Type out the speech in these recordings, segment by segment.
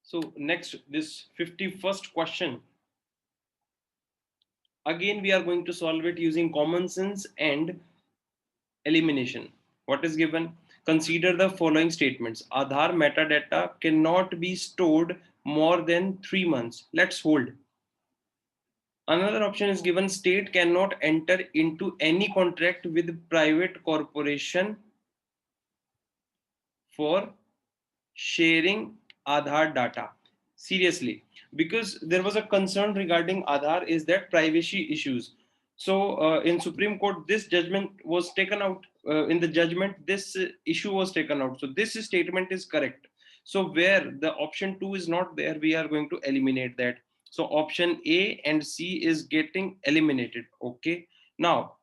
So next, this 51st question. Again, we are going to solve it using common sense and elimination. What is given? Consider the following statements. Aadhaar metadata cannot be stored more than 3 months. Let's hold. Another option is given. State cannot enter into any contract with private corporation for sharing Aadhaar data. Seriously, because there was a concern regarding Aadhaar is that privacy issues. So in Supreme Court, this judgment was taken out. In the judgment, this issue was taken out. So this statement is correct. So where the option 2 is not there, we are going to eliminate that. So option A and C is getting eliminated. Okay. Now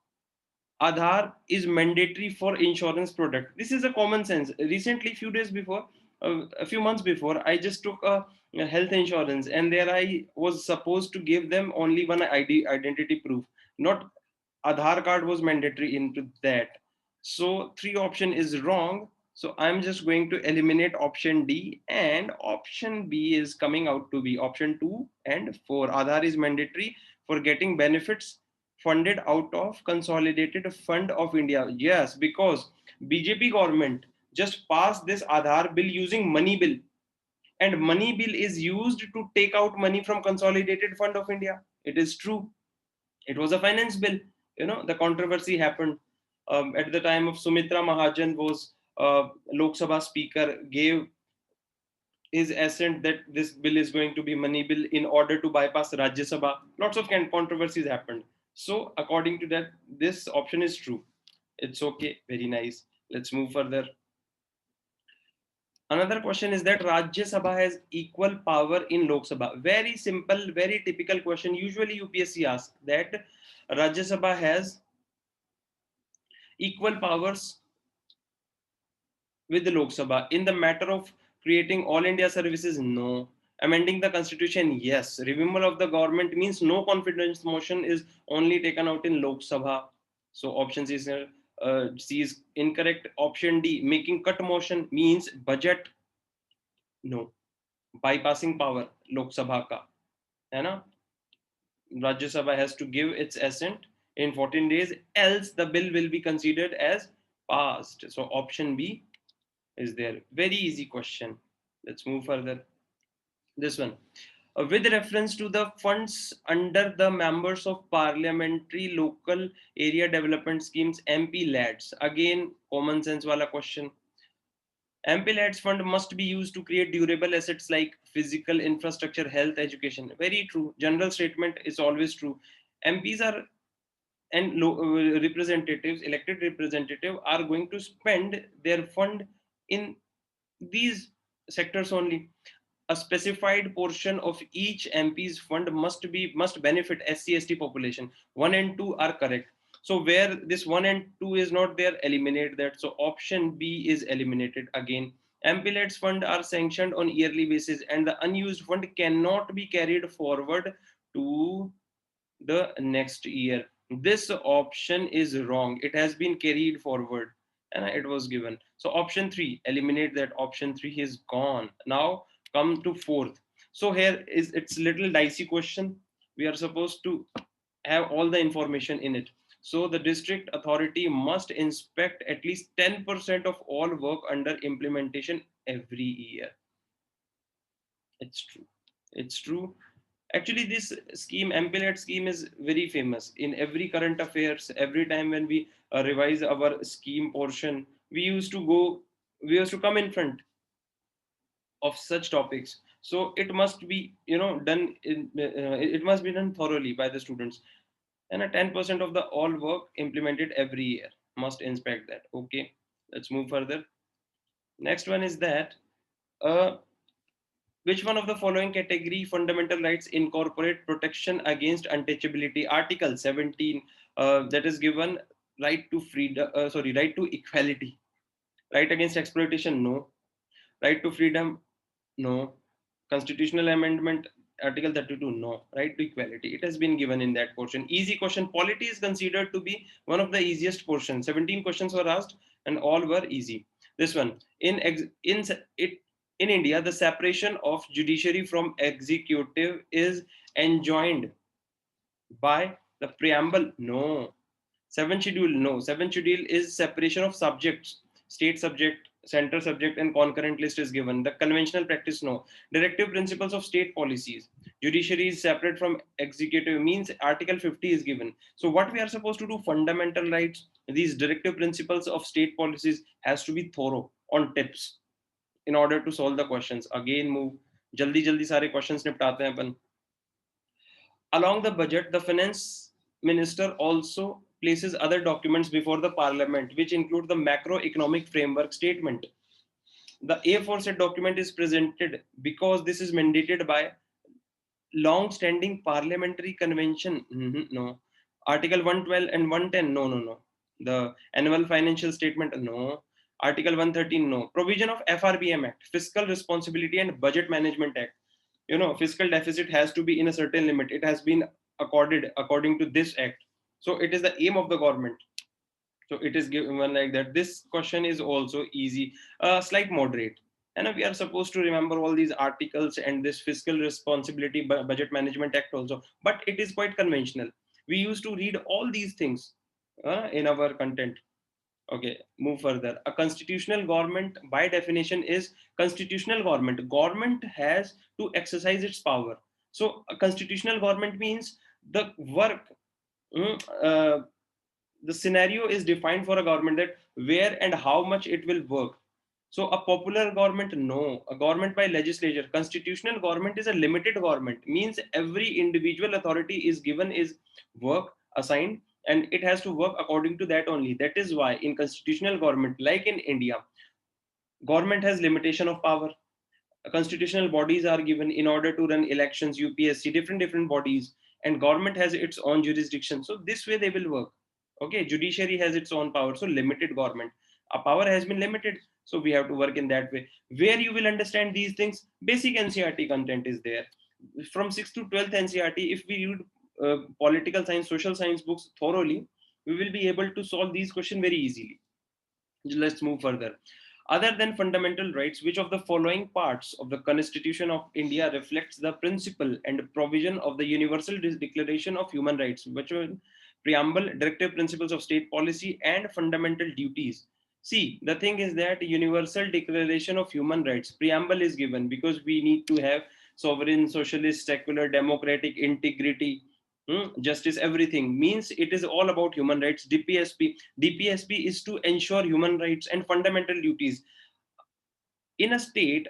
Aadhaar is mandatory for insurance product. This is a common sense. Recently, few days before, a few months before, I just took a health insurance, and there I was supposed to give them only one identity proof. Not Aadhaar card was mandatory into that. So three option is wrong. So I'm just going to eliminate option D, and option B is coming out to be option 2 and 4. Aadhaar is mandatory for getting benefits funded out of consolidated fund of India. Yes, because BJP government just passed this Aadhaar bill using money bill, and money bill is used to take out money from consolidated fund of India. It is true. It was a finance bill. The controversy happened at the time of Sumitra Mahajan was Lok Sabha speaker, gave his assent that this bill is going to be money bill in order to bypass Rajya Sabha. Lots of controversies happened. So according to that, this option is true. It's okay. Very nice. Let's move further. Another question is that Rajya Sabha has equal power in Lok Sabha. Very simple, very typical question. Usually UPSC asks that Rajya Sabha has equal powers with the Lok Sabha. In the matter of creating All India services, no. Amending the constitution, yes. Removal of the government means no confidence motion is only taken out in Lok Sabha. So option C is incorrect. Option D, making cut motion means budget, no. Bypassing power, Lok Sabha ka. है ना? Rajya Sabha has to give its assent in 14 days, else the bill will be considered as passed. So option B is there. Very easy question. Let's move further. This one. With reference to the funds under the members of parliamentary local area development schemes, MP lads. Again, common sense wala question. MP lads fund must be used to create durable assets like physical infrastructure, health, education. Very true. General statement is always true. MPs are and representatives, elected representative, are going to spend their fund in these sectors only. A specified portion of each MP's fund must benefit SC/ST population. 1 and 2 are correct. So where this 1 and 2 is not there, eliminate that. So option B is eliminated again. MPLEDs fund are sanctioned on yearly basis, and the unused fund cannot be carried forward to the next year. This option is wrong. It has been carried forward and it was given. So option 3, eliminate that. Option 3 is gone. Now come to fourth. So here is it's little dicey question. We are supposed to have all the information in it. So the district authority must inspect at least 10% of all work under implementation every year. It's true. It's true. Actually, this scheme, MPLET scheme, is very famous in every current affairs. Every time when we revise our scheme portion, we used to come in front of such topics. So it must be, done it must be done thoroughly by the students. And a 10% of the all work implemented every year must inspect that. Okay, let's move further. Next one is that. Uh, Which one of the following category fundamental rights incorporate protection against untouchability? Article 17, that is given right to freedom, right to equality. Right against exploitation, no. Right to freedom, no. Constitutional amendment, Article 32, no. Right to equality, it has been given in that portion. Easy question. Polity is considered to be one of the easiest portions. 17 questions were asked and all were easy. This one, in it In India, the separation of judiciary from executive is enjoined by the preamble. No. Seventh schedule, no. Seventh schedule is separation of subjects, state subject, center subject, and concurrent list is given. The conventional practice, no. Directive principles of state policies. Judiciary is separate from executive means Article 50 is given. So what we are supposed to do, fundamental rights, these directive principles of state policies has to be thorough on tips in order to solve the questions. Again, move. जल्दी जल्दी सारे questions निपटाते हैं अपन. Along the budget, the finance minister also places other documents before the parliament, which include the macroeconomic framework statement. The aforesaid document is presented because this is mandated by long-standing parliamentary convention. No. Article 112 and 110. No, no, no. The annual financial statement. No. Article 113. No. Provision of FRBM Act, Fiscal Responsibility and Budget Management Act. Fiscal deficit has to be in a certain limit. It has been accorded according to this act. So it is the aim of the government. So it is given like that. This question is also easy, slight moderate. And we are supposed to remember all these articles and this fiscal responsibility budget management act also, but it is quite conventional. We used to read all these things in our content. Okay, move further. A constitutional government, by definition, is constitutional government. Government has to exercise its power. So, a constitutional government means the work, mm, uh, the scenario is defined for a government that where and how much it will work. So, a popular government, no. A government by legislature. Constitutional government is a limited government. Means every individual authority is given is work assigned and it has to work according to that only. That is why in constitutional government, like in India, government has limitation of power. Constitutional bodies are given in order to run elections, UPSC, different bodies, and government has its own jurisdiction. So this way they will work. Okay, judiciary has its own power, so limited government. A power has been limited, so we have to work in that way. Where you will understand these things, basic NCRT content is there. From 6th to 12th NCRT, if we read political science, social science books thoroughly, we will be able to solve these questions very easily. Let's move further. Other than fundamental rights, which of the following parts of the Constitution of India reflects the principle and provision of the Universal Declaration of Human Rights, which are preamble, directive principles of state policy, and fundamental duties? See, the thing is that Universal Declaration of Human Rights preamble is given because we need to have sovereign, socialist, secular, democratic integrity, justice, everything. Means it is all about human rights. DPSP is to ensure human rights and fundamental duties in a state.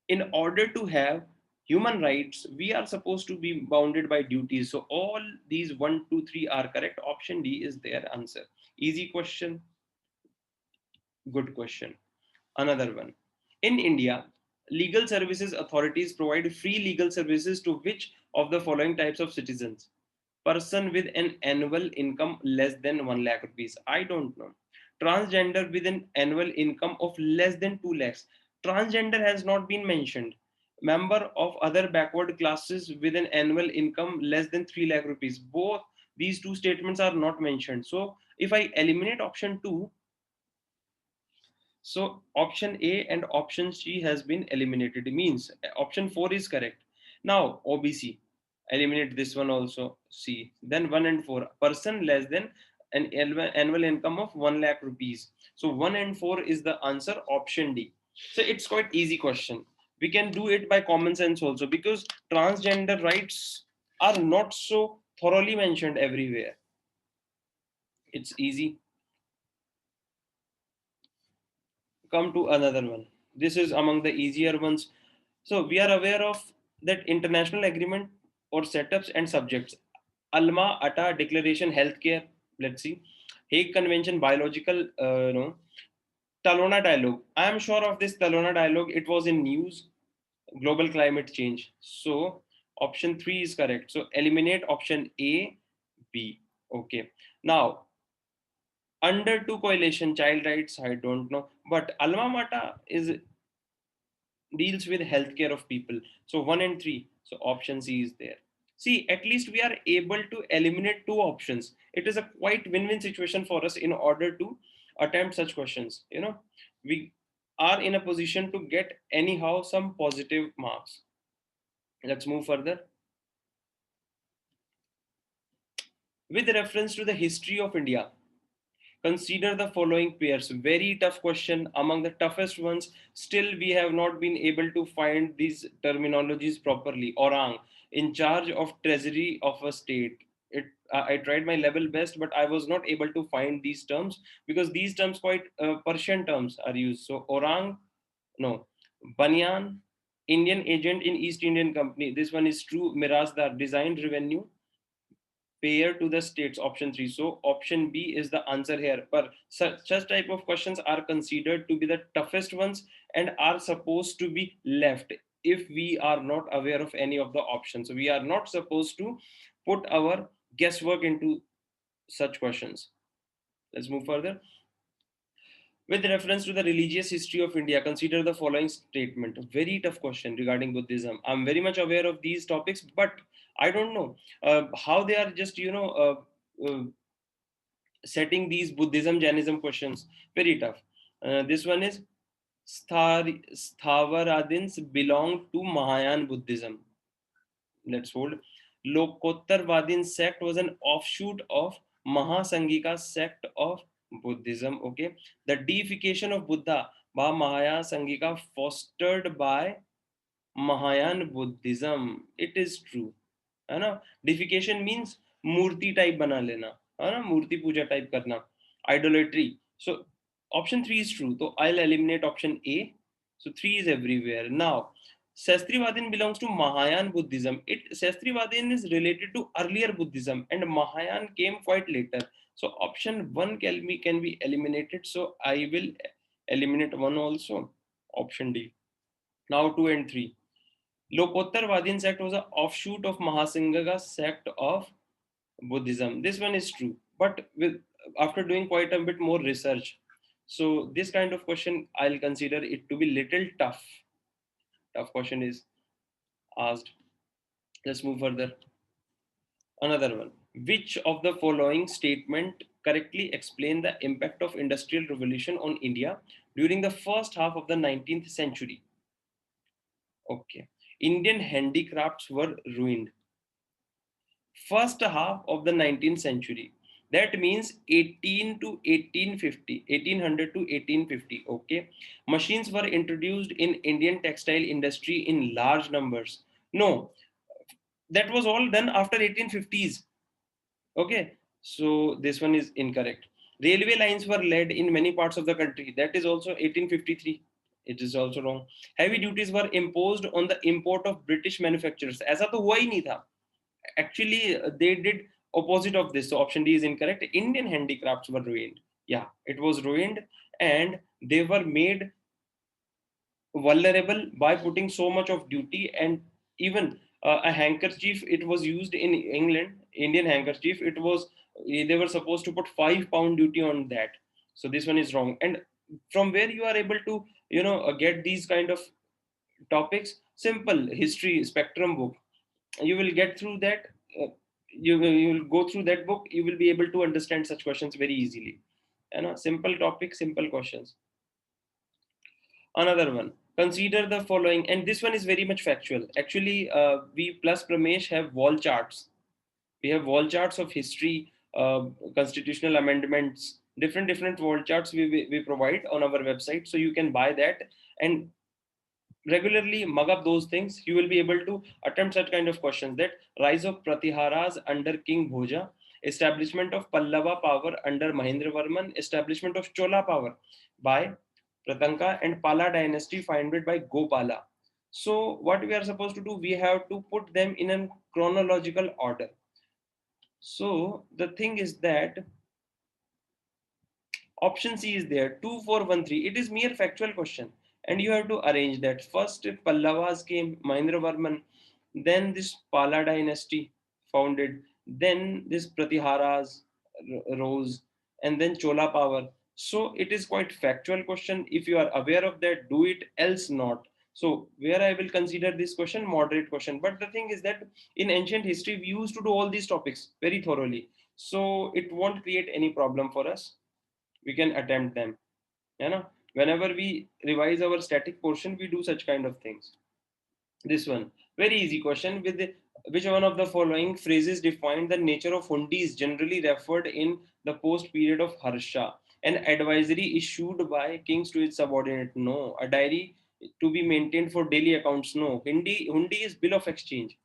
In order to have human rights, we are supposed to be bounded by duties. So all these 1 2 3 are correct. Option D is their answer. Easy question, good question. Another one. In India, legal services authorities provide free legal services to which of the following types of citizens? Person with an annual income less than 1 lakh rupees. I don't know. Transgender with an annual income of less than 2 lakhs. Transgender has not been mentioned. Member of other backward classes with an annual income less than 3 lakh rupees. Both these two statements are not mentioned. So if I eliminate option 2, so option A and option C has been eliminated. It means option 4 is correct. Now OBC, eliminate this one also. C. Then 1 and 4. Person less than an annual income of 1 lakh rupees. So 1 and 4 is the answer, option D. So it's quite easy question. We can do it by common sense also because transgender rights are not so thoroughly mentioned everywhere. It's easy. Come to another one. This is among the easier ones. So we are aware of that international agreement or setups and subjects. Alma Ata Declaration Healthcare. Let's see. Hague Convention Biological. No. Talona Dialogue. I am sure of this Talona Dialogue. It was in news. Global climate change. So option 3 is correct. So eliminate option A, B. Okay. Now under two coalition child rights, I don't know, but alma mater is deals with healthcare of people. So 1 and 3. So option C is there. See, at least we are able to eliminate two options. It is a quite win-win situation for us in order to attempt such questions. We are in a position to get anyhow some positive marks. Let's move further. With reference to the history of India, consider the following pairs. Very tough question, among the toughest ones. Still, we have not been able to find these terminologies properly. Orang, in charge of treasury of a state. I tried my level best, but I was not able to find these terms because these terms quite Persian terms are used. So orang, no. Banyan, Indian agent in East Indian Company. This one is true. Mirazdar, designed revenue payer to the states, option 3. So option B is the answer here. But such type of questions are considered to be the toughest ones and are supposed to be left if we are not aware of any of the options. So we are not supposed to put our guesswork into such questions. Let's move further. With reference to the religious history of India, consider the following statement. A very tough question regarding Buddhism. I'm very much aware of these topics, but I don't know how they are just, setting these Buddhism, Jainism questions. Very tough. This one is Stavaradins belong to Mahayana Buddhism. Let's hold. Lokottarvadin sect was an offshoot of Mahasangika sect of Buddhism. Okay. The deification of Buddha by Mahasangika fostered by Mahayana Buddhism. It is true. है ना. Defecation means मूर्ति type बना लेना, है ना, मूर्ति पूजा type करना, idolatry. So option 3 is true, so I'll eliminate option A. So 3 is everywhere. Now Sastrivadin belongs to Mahayana Buddhism. Sastrivadin is related to earlier Buddhism and Mahayana came quite later. So option 1 can be eliminated, so I will eliminate 1 also, option D. Now 2 and 3. Lokottarvadin sect was an offshoot of Mahasangha sect of Buddhism. This one is true, but after doing quite a bit more research, so this kind of question I'll consider it to be little tough. Tough question is asked. Let's move further. Another one. Which of the following statement correctly explain the impact of Industrial Revolution on India during the first half of the 19th century? Okay. Indian handicrafts were ruined. First half of the 19th century, that means 18 to 1850, 1800 to 1850. Okay, machines were introduced in Indian textile industry in large numbers. No, that was all done after 1850s. Okay, so this one is incorrect. Railway lines were laid in many parts of the country. That is also 1853. It is also wrong. Heavy duties were imposed on the import of British manufacturers. ऐसा तो हुआ ही नहीं था. Actually, they did opposite of this. So option D is incorrect. Indian handicrafts were ruined. Yeah, it was ruined, and they were made vulnerable by putting so much of duty. And even a handkerchief, it was used in England, Indian handkerchief, it was, they were supposed to put 5 pound duty on that. So this one is wrong. And from where you are able to get these kind of topics? Simple history spectrum book. You will get through that. You will go through that book, you will be able to understand such questions very easily. Simple topic, simple questions. Another one. Consider the following, and this one is very much factual. Actually, we plus Pramesh have wall charts. We have wall charts of history, constitutional amendments, different wall charts we provide on our website. So you can buy that and regularly mug up those things. You will be able to attempt such kind of questions. That rise of Pratiharas under King Bhoja, establishment of Pallava power under Mahendra Varman, establishment of Chola power by Pratanka, and Pala dynasty founded by Gopala. So what we are supposed to do, we have to put them in a chronological order. So the thing is that option C is there, 2413. It is mere factual question, and you have to arrange that. First, Pallavas came, Mahendra Varman, then this Pala dynasty founded, then this Pratiharas rose, and then Chola power. So it is quite factual question. If you are aware of that, do it, else not. So where I will consider this question moderate question. But the thing is that in ancient history, we used to do all these topics very thoroughly. So it won't create any problem for us. We can attempt them. Yeah, no? Whenever we revise our static portion, we do such kind of things. This one, very easy question. With which one of the following phrases define the nature of hundis generally referred in the post period of Harsha? An advisory issued by kings to its subordinate? No. A diary to be maintained for daily accounts? No. Hundi is bill of exchange.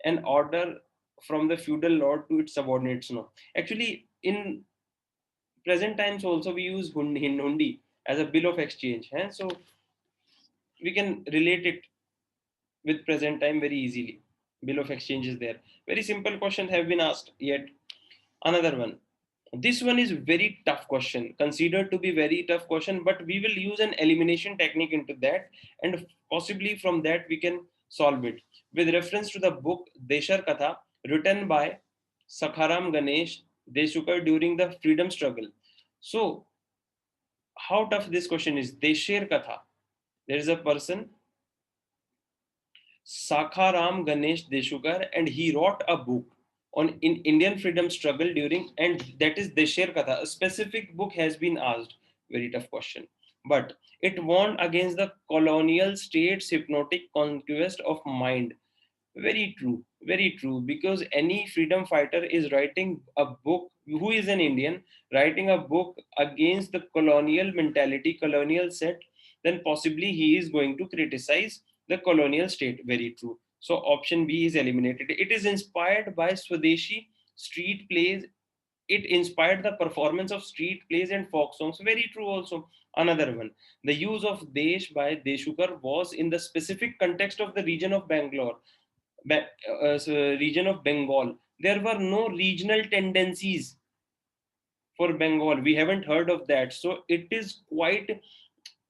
An order from the feudal lord to its subordinates? No. Actually, in present times also we use hundi as a bill of exchange. So we can relate it with present time very easily. Bill of exchange is there. Very simple questions have been asked yet. Another one. This one is very tough question, considered to be very tough question, but we will use an elimination technique into that, and possibly from that we can solve it. With reference to the book Deshar Katha, written by Sakharam Ganesh Deshukar during the freedom struggle. So, how tough this question is? Desher Katha. There is a person Sakharam Ganesh Deshukar, and he wrote a book on in Indian freedom struggle during, and that is Desher Katha. A specific book has been asked. Very tough question. But it warned against the colonial state's hypnotic conquest of mind. Very true, very true. Because any freedom fighter is writing a book, who is an Indian, writing a book against the colonial mentality, colonial set, then possibly he is going to criticize the colonial state. Very true. So option B is eliminated. It is inspired by Swadeshi street plays. It inspired the performance of street plays and folk songs. Very true also. Another one. The use of Desh by Deshukar was in the specific context of the region of Bangalore region of Bengal. There were no regional tendencies for Bengal. We haven't heard of that. So it is quite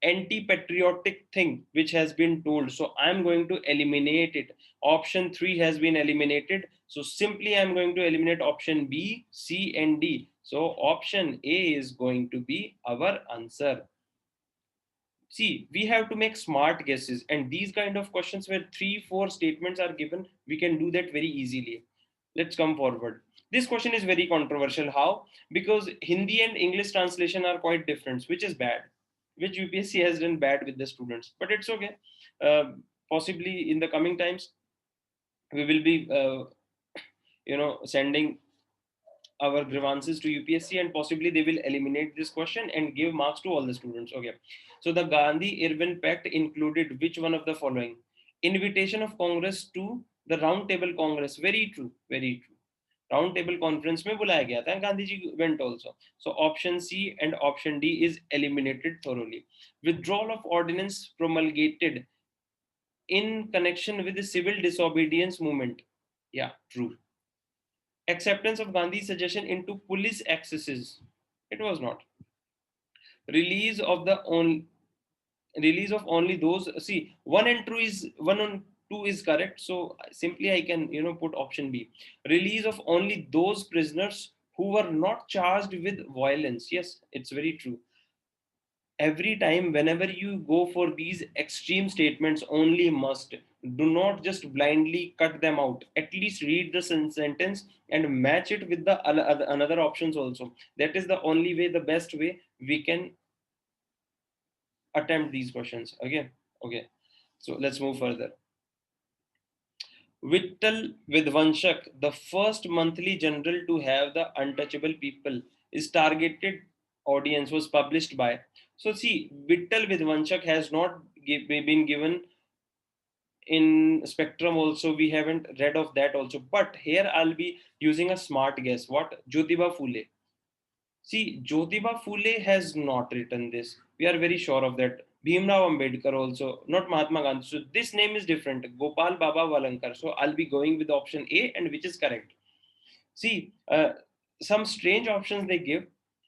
anti-patriotic thing which has been told. So I'm going to eliminate it. Option 3 has been eliminated. So simply I'm going to eliminate option B, C and D. So option A is going to be our answer. See, we have to make smart guesses, and these kind of questions where 3 4 statements are given, we can do that very easily. Let's come forward. This question is very controversial. How? Because Hindi and English translation are quite different, which is bad, which UPSC has done bad with the students, but it's okay. uh, Possibly in the coming times we will be sending our grievances to UPSC, and possibly they will eliminate this question and give marks to all the students. Okay. So the Gandhi Irwin Pact included which one of the following? Invitation of Congress to the Round Table Congress. Very true. Very true. Round Table Conference में बुलाया गया था. Gandhi ji went also. So option C and option D is eliminated thoroughly. Withdrawal of ordinance promulgated in connection with the civil disobedience movement. Yeah, true. Acceptance of Gandhi's suggestion into police excesses. It was not. Release of the only release of only those. See, one and two is correct. So simply I can put option B. Release of only those prisoners who were not charged with violence. Yes, it's very true. Every time whenever you go for these extreme statements, only must, do not just blindly cut them out. At least read the sentence and match it with the another options also. That is the only way, the best way we can attempt these questions. Okay, so let's move further. Vittal Vidvanshak, the first monthly journal to have the untouchable people is targeted audience, was published by. So see, Vittal Vidvanshak has not been given in Spectrum also. We haven't read of that also. But here I'll be using a smart guess. What? Jyotiba Phule. See, Jyotiba Phule has not written this. We are very sure of that. Bhimrao Ambedkar also, not Mahatma Gandhi. So this name is different. Gopal Baba Valankar. So I'll be going with option A, and which is correct. See, some strange options they give,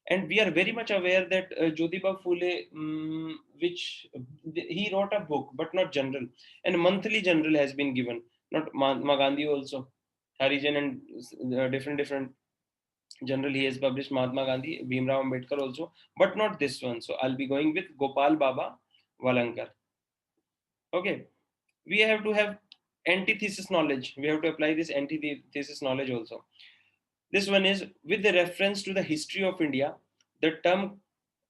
and we are very much aware that Jyotiba Phule, which he wrote a book, but not general, and monthly general has been given, not Mahatma Gandhi also, Harijan and different general he has published, Mahatma Gandhi, Bhimrao Ambedkar also, but not this one. So I'll be going with Gopal Baba Valankar. Okay, we have to have antithesis knowledge. We have to apply this antithesis knowledge also. This one is with the reference to the history of India. The term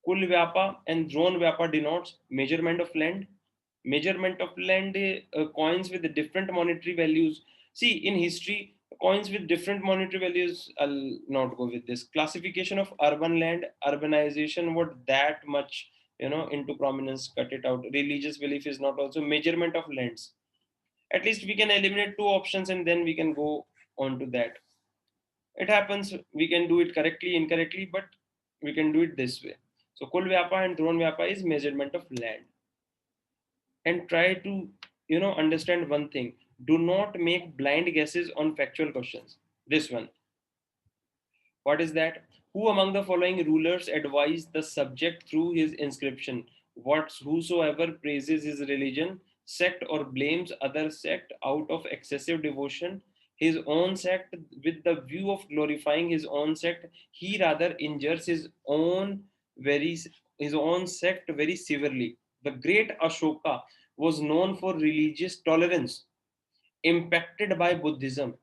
Kul Vyapa and Drone Vyapa denotes measurement of land. Measurement of land, coins with different monetary values. See, in history, coins with different monetary values, I'll not go with this. Classification of urban land, urbanization, what that much, into prominence, cut it out. Religious belief is not also measurement of lands. At least we can eliminate two options and then we can go on to that. It happens, we can do it correctly, incorrectly, but we can do it this way. So Kul Vyapa and Drone Vyapa is measurement of land. And try to, understand one thing. Do not make blind guesses on factual questions. This one. What is that? Who among the following rulers advised the subject through his inscription? Whosoever praises his religion, sect, or blames other sect out of excessive devotion, his own sect with the view of glorifying his own sect, he rather injures very his own sect very severely. The great Ashoka was known for religious tolerance impacted by Buddhism.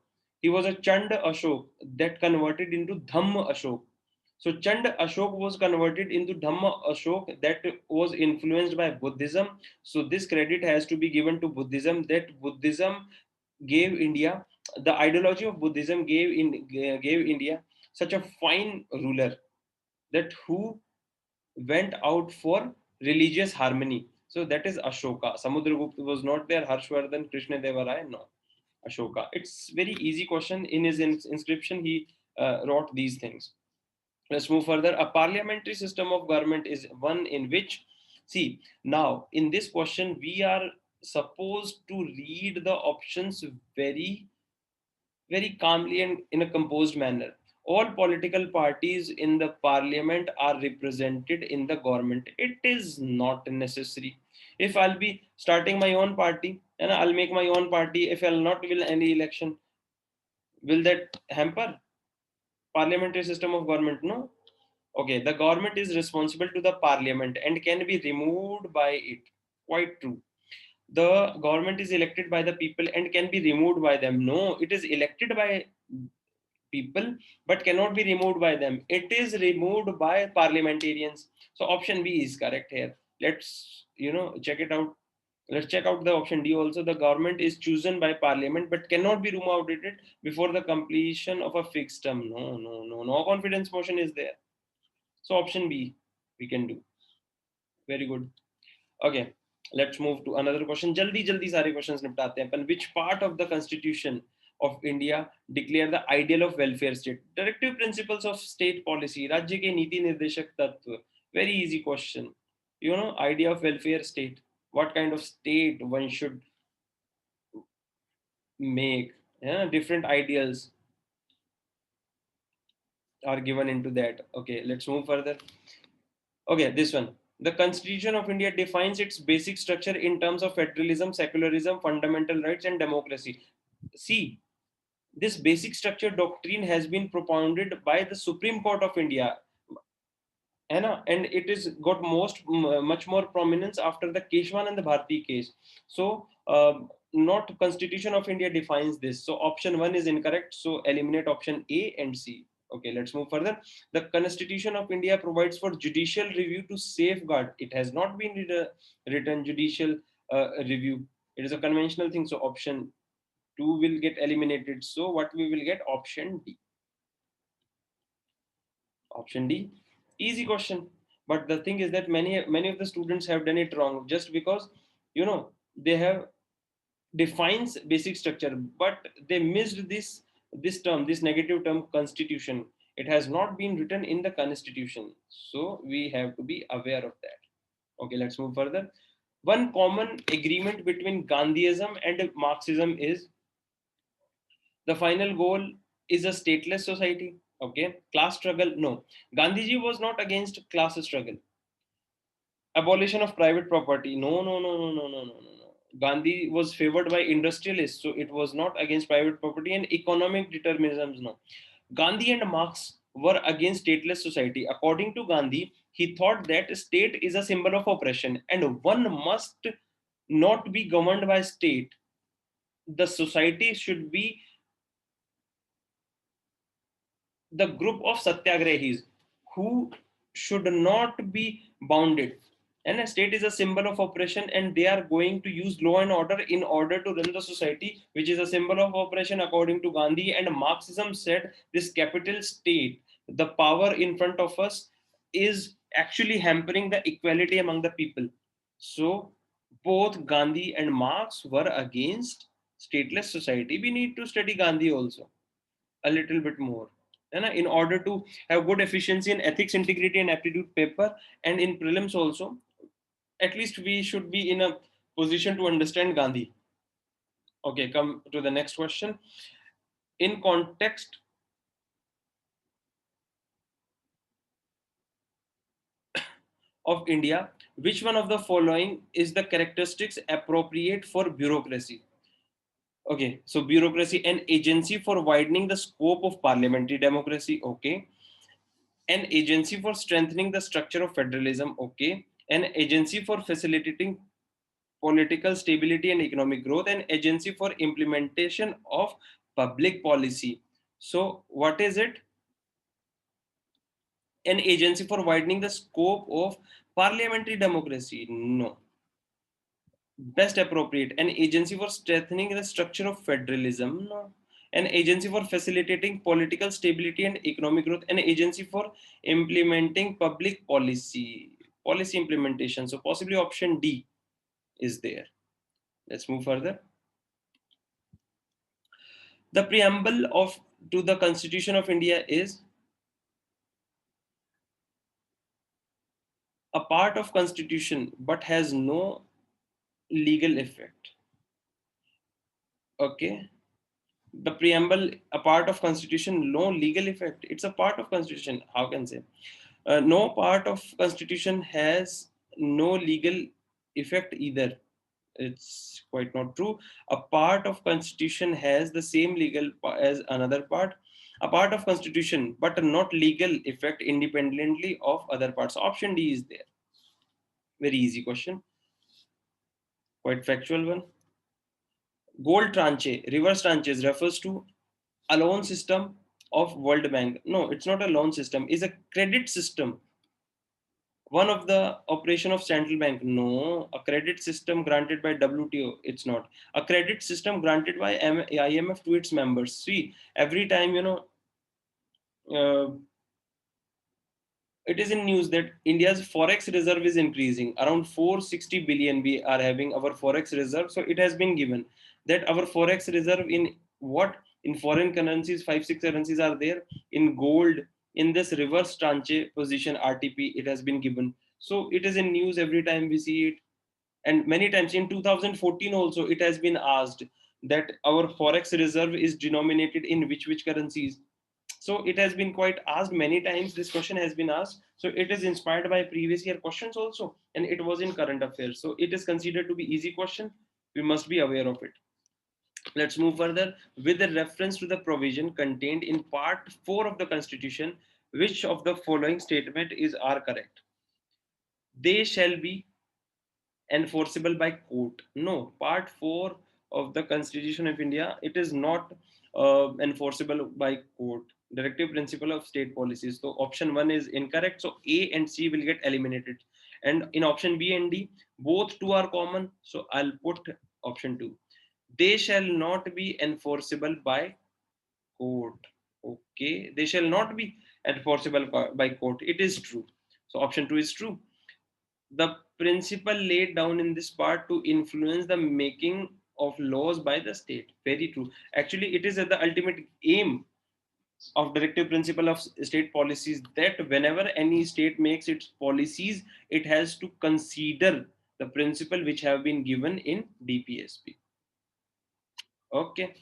He was a Chand Ashok that converted into Dhamma Ashok. So Chand Ashok was converted into Dhamma Ashok that was influenced by Buddhism. So this credit has to be given to Buddhism, that Buddhism gave India, the ideology of Buddhism gave India such a fine ruler that who went out for religious harmony. So that is Ashoka. Samudragupta was not there. Harshvardhan, Krishna Deva Rai, no. Ashoka. It's very easy question. In his inscription, he wrote these things. Let's move further. A parliamentary system of government is one in which, see, now in this question, we are supposed to read the options very calmly and in a composed manner. All political parties in the parliament are represented in the government. It is not necessary. If I'll be starting my own party and I'll make my own party, if I'll not win any election, will that hamper parliamentary system of government? No. Okay, the government is responsible to the parliament and can be removed by it. Quite true. The government is elected by the people and can be removed by them. No, it is elected by people but cannot be removed by them. It is removed by parliamentarians. So option B is correct here. Let's check it out. Let's check out the option D also. The government is chosen by parliament but cannot be removed before the completion of a fixed term. No, no, no, no confidence motion is there. So option B we can do. Very good. Okay, let's move to another question. Jaldi jaldi सारे questions निपटाते हैं अपन. Which part of the constitution of India declare the ideal of welfare state? Directive principles of state policy. राज्य के नीति निर्देशक तत्व. Very easy question. Idea of welfare state. What kind of state one should make? Yeah, different ideals are given into that. Okay, let's move further. Okay, this one. The Constitution of India defines its basic structure in terms of federalism, secularism, fundamental rights, and democracy. See, this basic structure doctrine has been propounded by the Supreme Court of India, and it is got much more prominence after the Keshwan and the Bharti case. So, not Constitution of India defines this. So, option one is incorrect. So, eliminate option A and C. Okay, let's move further. The Constitution of India provides for judicial review to safeguard. It has not been written judicial review. It is a conventional thing. So, option two will get eliminated. So, what we will get? Option D. Option D. Easy question. But the thing is that many of the students have done it wrong just because they have defines basic structure, but they missed this negative term constitution. It has not been written in the constitution. So we have to be aware of that. Okay, let's move further. One common agreement between Gandhiism and Marxism is the final goal is a stateless society. Okay, class struggle. No, Gandhiji was not against class struggle. Abolition of private property. No, no, no, no, no, no, no, no, no. Gandhi was favored by industrialists, so it was not against private property and economic determinisms. No, Gandhi and Marx were against stateless society. According to Gandhi, he thought that state is a symbol of oppression and one must not be governed by state. The society should be the group of satyagrahis who should not be bounded. And a state is a symbol of oppression, and they are going to use law and order in order to run the society, which is a symbol of oppression according to Gandhi. And Marxism said this capital state, the power in front of us, is actually hampering the equality among the people. So both Gandhi and Marx were against stateless society. We need to study Gandhi also a little bit more, in order to have good efficiency in ethics, integrity, and aptitude paper, and in prelims also. At least we should be in a position to understand Gandhi. Okay, come to the next question. In context of India, which one of the following is the characteristics appropriate for bureaucracy? Okay, so bureaucracy, an agency for widening the scope of parliamentary democracy. Okay, an agency for strengthening the structure of federalism. Okay, an agency for facilitating political stability and economic growth, an agency for implementation of public policy. So what is it? An agency for widening the scope of parliamentary democracy? No. Best appropriate, an agency for strengthening the structure of federalism? No. An agency for facilitating political stability and economic growth, an agency for implementing public policy implementation. So possibly option D is there. Let's move further. The preamble of to the Constitution of India is a part of Constitution but has no legal effect. Okay, the preamble, a part of Constitution, no legal effect. It's a part of Constitution. How can I say? No part of Constitution has no legal effect either. It's quite not true. A part of Constitution has the same legal as another part. A part of Constitution but not legal effect independently of other parts. Option D is there. Very easy question, quite factual one. Gold tranche, reverse tranches refers to a loan system of World Bank. No, it's not a loan system. It's a credit system. One of the operation of central bank. No, a credit system granted by WTO. It's not a credit system granted by IMF to its members. See, every time uh, it is in news that India's forex reserve is increasing. Around 460 billion we are having our forex reserve. So it has been given that our forex reserve in what? In foreign currencies, 5 6 currencies are there. In gold, in this reverse tranche position RTP, it has been given. So it is in news every time we see it. And many times in 2014 also it has been asked that our forex reserve is denominated in which currencies. So it has been quite asked many times. This question has been asked. So it is inspired by previous year questions also, and it was in current affairs. So it is considered to be easy question. We must be aware of it. Let's move further. With the reference to the provision contained in part 4 of the Constitution, which of the following statement is are correct? They shall be enforceable by court. No, part 4 of the Constitution of India, it is not enforceable by court. Directive principle of state policies. So option 1 is incorrect. So A and C will get eliminated. And in option B and D, both two are common. So I'll put option 2. They shall not be enforceable by court. Okay, they shall not be enforceable by court. It is true. So option 2 is true. The principle laid down in this part to influence the making of laws by the state. Very true. Actually, it is at the ultimate aim of directive principle of state policies that whenever any state makes its policies, it has to consider the principle which have been given in DPSP. Okay,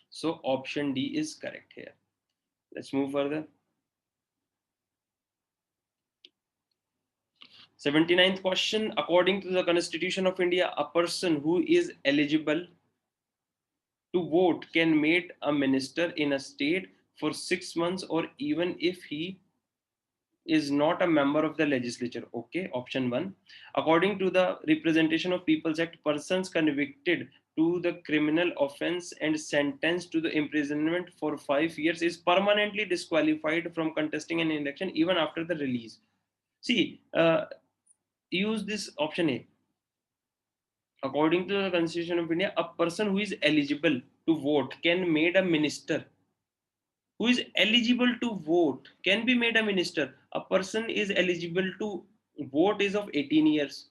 so option D is correct here. Let's move further. 79th question. According to the Constitution of India, a person who is eligible to vote can make a minister in a state for 6 months, or even if he is not a member of the legislature. Okay, option 1. According to the Representation of People's Act, persons convicted to the criminal offense and sentenced to the imprisonment for 5 years is permanently disqualified from contesting an election even after the release. See, use this option A. According to the Constitution of India, a person who is eligible to vote can made a minister. Who is eligible to vote can be made a minister. A person is eligible to vote is of 18 years,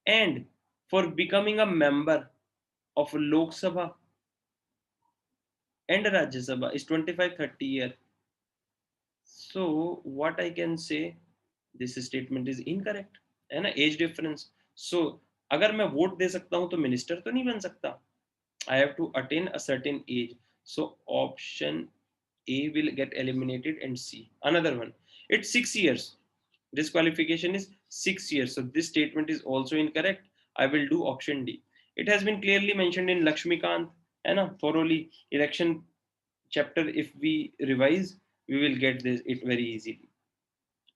and for becoming a member of Lok Sabha and Rajya Sabha is 25-30 year. So what I can say, this statement is incorrect. है ना, age difference. सो अगर मैं vote दे सकता हूं तो minister तो नहीं बन सकता. I have to attain a certain age. So option A will get eliminated and C. Another one. It's 6 years. Disqualification is 6 years. So this statement is also incorrect. I will do option D. It has been clearly mentioned in Lakshmikant, है ना, thoroughly election chapter. If we revise, we will get this it very easily.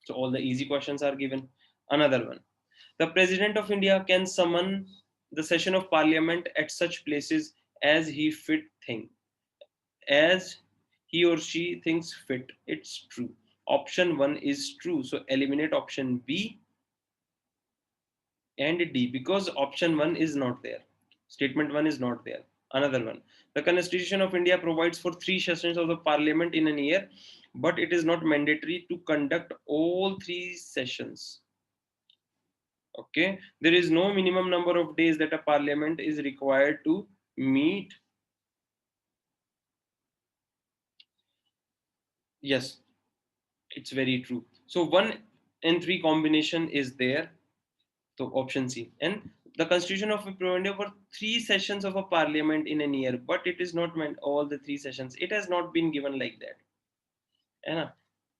So all the easy questions are given. Another one. The President of India can summon the session of Parliament at such places as he fit think, as he or she thinks fit. It's true. Option 1 is true. So eliminate option B and D because option 1 is not there. Statement 1 is not there. Another one. The Constitution of India provides for 3 sessions of the Parliament in a year, but it is not mandatory to conduct all 3 sessions. Okay, there is no minimum number of days that a parliament is required to meet. Yes, it's very true. So 1 and 3 combination is there. So option C. And the Constitution of India for 3 sessions of a parliament in a year, but it is not meant all the 3 sessions. It has not been given like that. And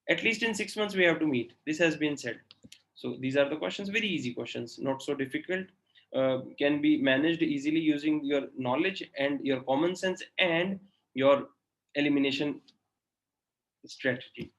at least in 6 months we have to meet. This has been said. So these are the questions, very easy questions, not so difficult. Can be managed easily using your knowledge and your common sense and your elimination strategy.